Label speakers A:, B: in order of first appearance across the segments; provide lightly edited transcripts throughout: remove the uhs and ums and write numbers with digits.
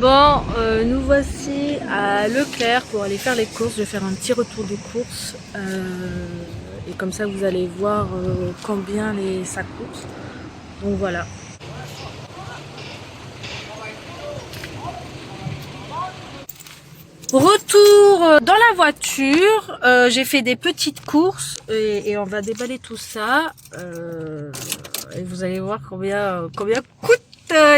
A: Bon, nous voici à Leclerc pour aller faire les courses. Je vais faire un petit retour de courses et comme ça vous allez voir combien ça coûte. Donc voilà. Retour dans la voiture, j'ai fait des petites courses et on va déballer tout ça et vous allez voir combien coûtent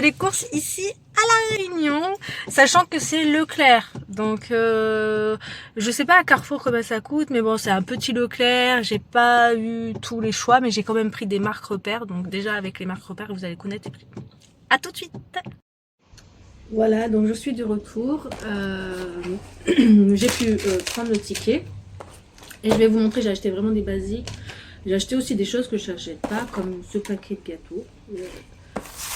A: les courses ici à La Réunion, sachant que c'est Leclerc. Donc je sais pas à Carrefour combien ça coûte, mais bon c'est un petit Leclerc, j'ai pas eu tous les choix, mais j'ai quand même pris des marques repères. Donc déjà avec les marques repères vous allez connaître les prix. À tout de suite. Voilà, donc je suis de retour. J'ai pu prendre le ticket. Et je vais vous montrer, j'ai acheté vraiment des basiques. J'ai acheté aussi des choses que je n'achète pas, comme ce paquet de gâteaux.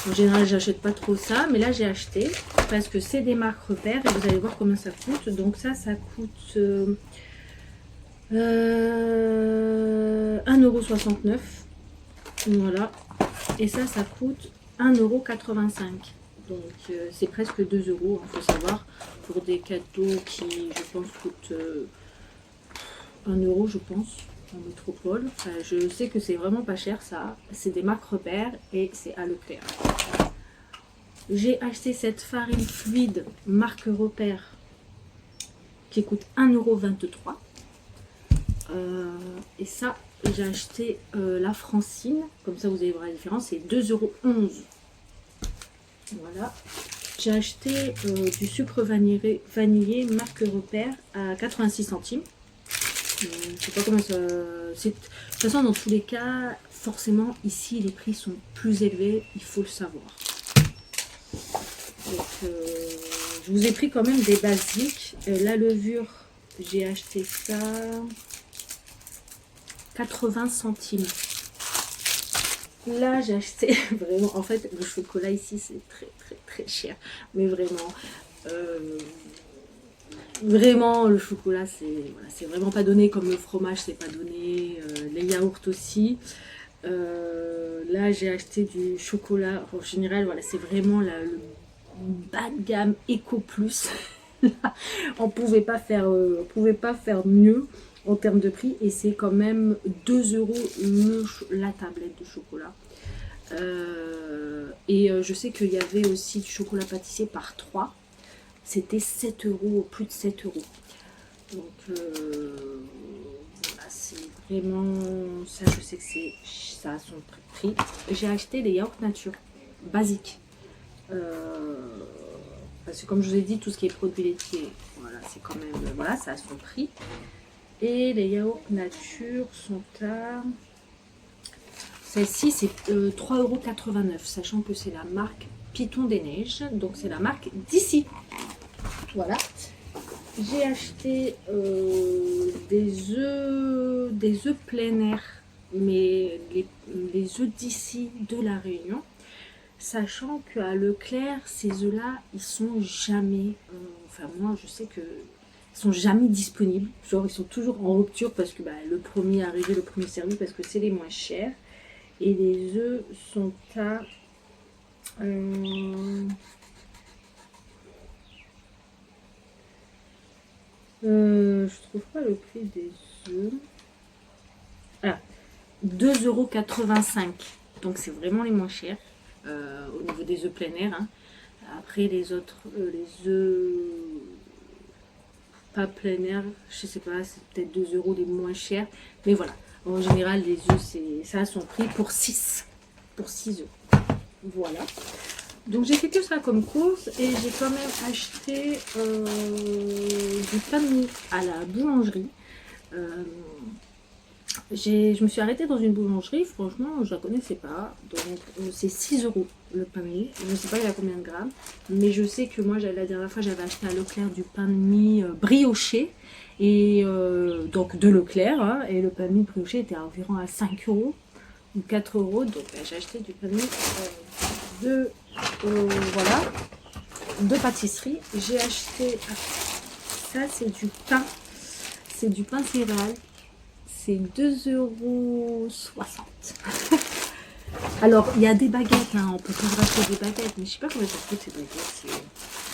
A: En général, j'achète pas trop ça, mais là j'ai acheté parce que c'est des marques repères et vous allez voir combien ça coûte. Donc ça coûte 1,69 €. Voilà. Et ça coûte 1,85 €. Donc c'est presque 2 €, il faut savoir, pour des cadeaux qui, je pense, coûtent 1 €, je pense, en métropole. Enfin, je sais que c'est vraiment pas cher, ça. C'est des marques repères et c'est à Leclerc. J'ai acheté cette farine fluide marque repère qui coûte 1,23 €. Et ça, j'ai acheté la Francine, comme ça vous allez voir la différence, c'est 2,11 €. Voilà. J'ai acheté du sucre vanillé marque repère à 86 centimes. Je sais pas comment ça. De toute façon, dans tous les cas, forcément, ici, les prix sont plus élevés, il faut le savoir. Donc, je vous ai pris quand même des basiques. La levure, j'ai acheté ça 80 centimes. Là, j'ai acheté vraiment, en fait, le chocolat ici, c'est très cher. Mais vraiment, le chocolat, c'est vraiment pas donné, comme le fromage, c'est pas donné. Les yaourts aussi. Là, j'ai acheté du chocolat. En général, voilà, c'est vraiment le bas de gamme Eco Plus. On pouvait pas faire mieux en termes de prix, et c'est quand même 2 € la tablette de chocolat. Je sais qu'il y avait aussi du chocolat pâtissier par 3, c'était 7 €, plus de 7 €. Donc voilà, c'est vraiment ça, je sais que ça a son prix. J'ai acheté des yaourts nature basiques parce que, comme je vous ai dit, tout ce qui est produits laitiers, voilà, c'est quand même, voilà, ça a son prix. Et les yaourts nature sont à... Celle-ci, c'est 3,89 €, sachant que c'est la marque Piton des Neiges. Donc, c'est la marque d'ici. Voilà. J'ai acheté des œufs plein air, mais les œufs d'ici, de La Réunion. Sachant qu'à Leclerc, ces œufs-là, ils sont jamais... enfin, moi, je sais que... Ils sont jamais disponibles. Genre, ils sont toujours en rupture parce que le premier arrivé, le premier servi, parce que c'est les moins chers. Et les œufs sont à... je trouve pas le prix des œufs. Ah, 2,85 €. Donc c'est vraiment les moins chers au niveau des œufs plein air. Hein. Après les autres, les œufs pas plein air, je sais pas, c'est peut-être 2 € les moins chers. Mais voilà, en général les œufs, ça a son prix pour 6 œufs. Voilà. Donc j'ai fait que ça comme course, et j'ai quand même acheté du pain de mie à la boulangerie. Je me suis arrêtée dans une boulangerie, franchement je la connaissais pas. Donc c'est 6 € le pain de mie. Je ne sais pas il y a combien de grammes, mais je sais que moi la dernière fois j'avais acheté à Leclerc du pain de mie brioché, et donc de Leclerc, hein, et le pain de mie brioché était environ à 5 € ou 4 €. Donc j'ai acheté du pain de mie voilà, de pâtisserie. J'ai acheté ça, c'est du pain céréales, c'est 2,60 €. Alors il y a des baguettes, hein, on peut toujours acheter des baguettes, mais je sais pas combien ça coûte ces baguettes.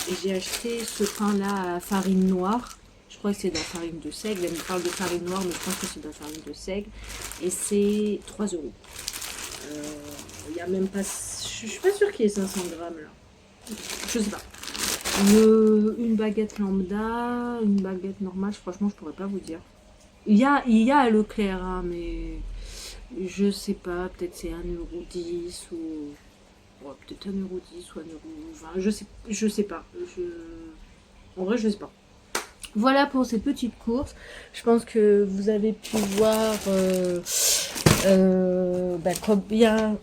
A: Et j'ai acheté ce pain-là à farine noire. Je crois que c'est de la farine de seigle. Elle me parle de farine noire, mais je pense que c'est de la farine de seigle. Et c'est 3 euros. Il y a même pas... Je suis pas sûre qu'il y ait 500 grammes là. Je sais pas. Une baguette lambda, une baguette normale, franchement, je pourrais pas vous dire. Il y a à Leclerc, hein, mais je sais pas, peut-être c'est 1,10 € ou... ouais, peut-être 1,10 € ou 1,20 €, je sais pas. En vrai, je sais pas. Voilà pour ces petites courses. Je pense que vous avez pu voir combien...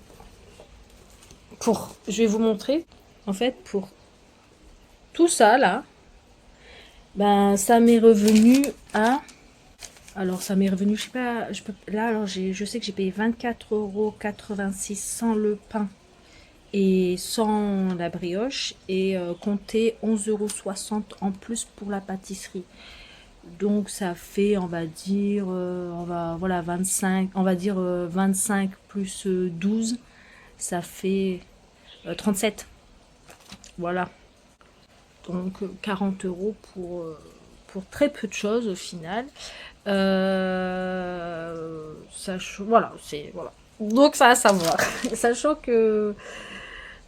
A: Je vais vous montrer, en fait, pour tout ça, là, ben, ça m'est revenu à... Alors, ça m'est revenu, je sais pas, là, alors, je sais que j'ai payé 24,86 € sans le pain et sans la brioche, et compter 11,60 € en plus pour la pâtisserie. Donc, ça fait, on va dire, voilà, 25, on va dire 25 plus 12, ça fait 37. Voilà. Donc 40 € pour très peu de choses au final. Voilà, voilà. Donc ça à savoir. Sachant que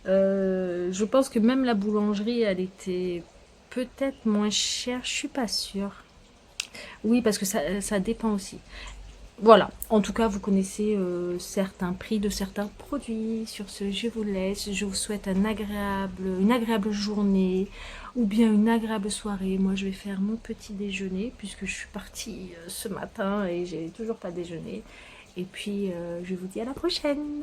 A: je pense que même la boulangerie, elle était peut-être moins chère, je suis pas sûre. Oui, parce que ça dépend aussi. Voilà, en tout cas, vous connaissez certains prix de certains produits. Sur ce, je vous laisse. Je vous souhaite une agréable journée ou bien une agréable soirée. Moi, je vais faire mon petit déjeuner puisque je suis partie ce matin et j'ai toujours pas déjeuné. Et puis, je vous dis à la prochaine.